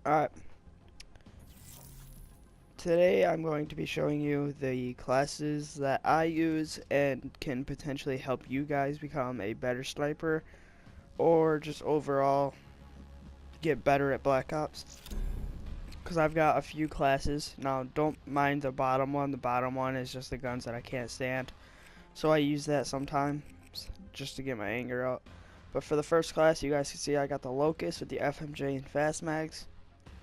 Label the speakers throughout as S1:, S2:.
S1: Alright, today I'm going to be showing you the classes that I use and can potentially help you guys become a better sniper or just overall get better at Black Ops. Because I've got a few classes. Now, don't mind the bottom one. The bottom one is just the guns that I can't stand. So I use that sometimes just to get my anger out. But for the first class, you guys can see I got the Locust with the FMJ and Fast Mags.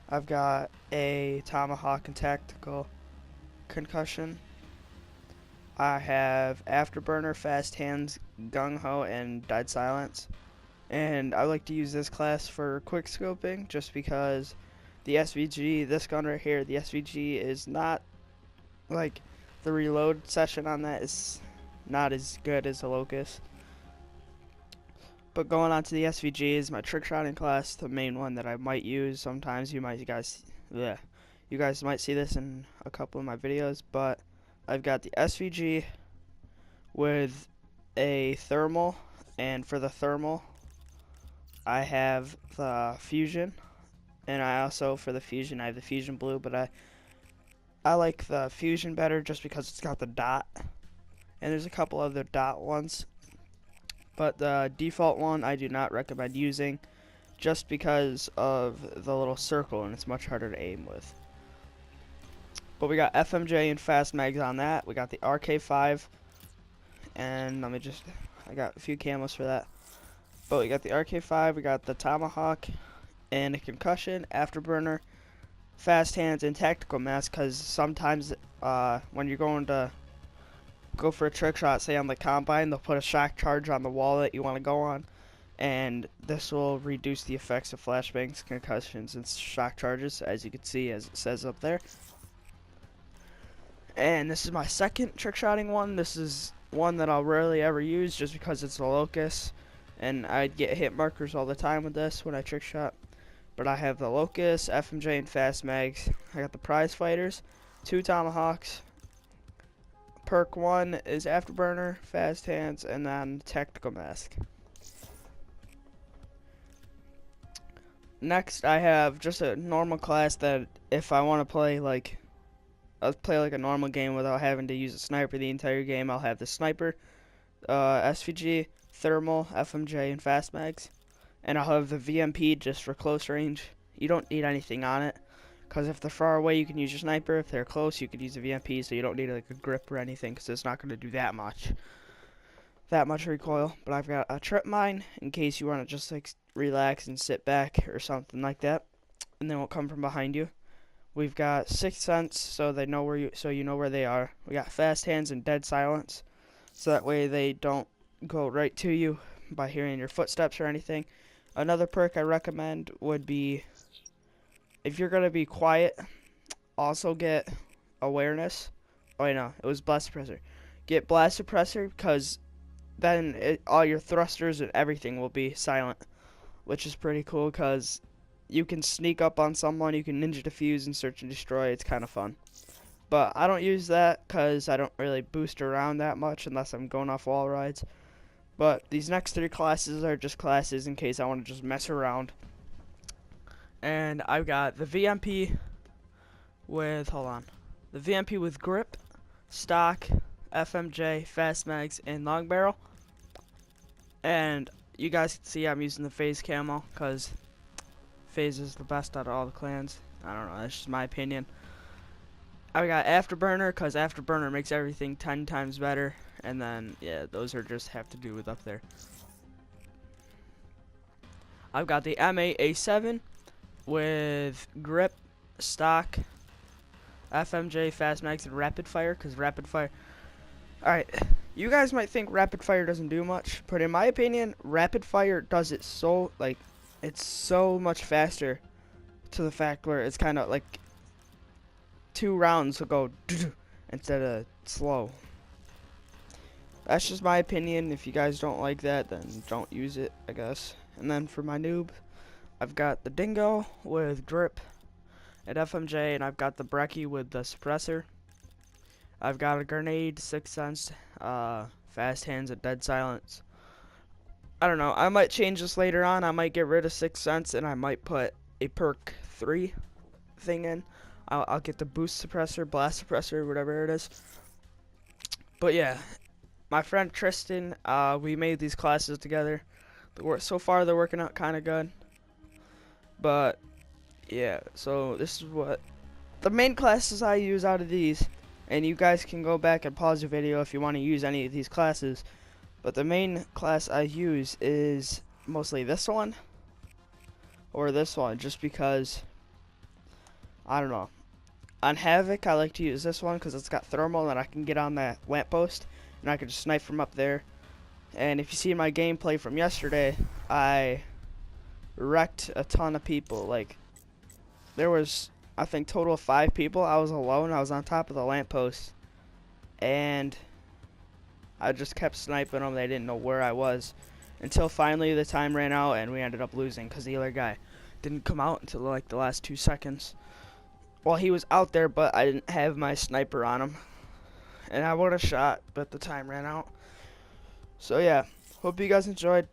S1: I've got a Tomahawk and Tactical Concussion. I have Afterburner, Fast Hands, Gung Ho, and Dead Silence. And I like to use this class for quick scoping just because the SVG, this gun right here, the SVG is not like the reload session on that is not as good as the Locust. But going on to the SVG is my trick shotting class, the main one that I might use. Sometimes you guys might see this in a couple of my videos, but I've got the SVG with a thermal, and for the thermal I have the fusion, and I also for the fusion I have the fusion blue, but I like the fusion better just because it's got the dot, and there's a couple other dot ones. But the default one I do not recommend using just because of the little circle and it's much harder to aim with. But we got FMJ and Fast Mags on that. We got the RK5 and I got a few camos for that. But we got the RK5, we got the Tomahawk and a Concussion, Afterburner, Fast Hands, and Tactical Mask, because sometimes when you're going to go for a trick shot, say on the Combine, they'll put a shock charge on the wall that you want to go on, and this will reduce the effects of flashbangs, concussions, and shock charges, as you can see, as it says up there. And this is my second trick shotting one. This is one that I'll rarely ever use just because it's a Locust, and I'd get hit markers all the time with this when I trick shot. But I have the Locust, FMJ, and Fast Mags. I got the Prize Fighters, 2 Tomahawks. Perk 1 is Afterburner, Fast Hands, and then Tactical Mask. Next, I have just a normal class that if I want to play like a normal game without having to use a sniper the entire game, I'll have the Sniper, SVG, Thermal, FMJ, and Fast Mags. And I'll have the VMP just for close range. You don't need anything on it, because if they're far away, you can use your sniper. If they're close, you could use a VMP, so you don't need like a grip or anything, because it's not going to do that much recoil. But I've got a trip mine in case you want to just like relax and sit back or something like that, and they won't come from behind you. We've got Sixth Sense, so you know where they are. We got Fast Hands and Dead Silence, so that way they don't go right to you by hearing your footsteps or anything. Another perk I recommend would be, if you're gonna be quiet, also get awareness. Oh wait, no, it was blast suppressor. Get blast suppressor, because then all your thrusters and everything will be silent, which is pretty cool because you can sneak up on someone, you can ninja defuse and search and destroy. It's kind of fun. But I don't use that because I don't really boost around that much unless I'm going off wall rides. But these next 3 classes are just classes in case I want to just mess around. And I've got the VMP with, the VMP with grip, stock, FMJ, Fast Mags, and long barrel. And you guys can see I'm using the phase camo because phase is the best out of all the clans. I don't know, that's just my opinion. I got Afterburner because Afterburner makes everything 10 times better. And then, yeah, those are just have to do with up there. I've got the M8A7 with grip, stock, FMJ, Fast Mags, and rapid fire, because rapid fire. Alright, you guys might think rapid fire doesn't do much, but in my opinion, rapid fire does it so, like, it's so much faster, to the fact where it's kind of like 2 rounds will go instead of slow. That's just my opinion. If you guys don't like that, then don't use it, I guess. And then for my noob, I've got the Dingo with grip at FMJ, and I've got the Brecci with the suppressor. I've got a grenade, Sixth Sense, Fast Hands, and Dead Silence. I don't know. I might change this later on. I might get rid of Sixth Sense, and I might put a perk 3 thing in. I'll get the boost suppressor, blast suppressor, whatever it is. But yeah, my friend Tristan, we made these classes together. So far they're working out kind of good. But yeah, so this is what the main classes I use out of these, and you guys can go back and pause the video if you want to use any of these classes. But the main class I use is mostly this one or this one, just because, I don't know. On Havoc, I like to use this one because it's got thermal and I can get on that lamppost and I can just snipe from up there. And if you see my gameplay from yesterday, I wrecked a ton of people. Like, there was, I think, total of 5 people. I was alone. I was on top of the lamppost, and I just kept sniping them. They didn't know where I was until finally the time ran out and we ended up losing because the other guy didn't come out until like the last 2 seconds. Well, he was out there, but I didn't have my sniper on him, and I would have shot, but the time ran out. So yeah, hope you guys enjoyed.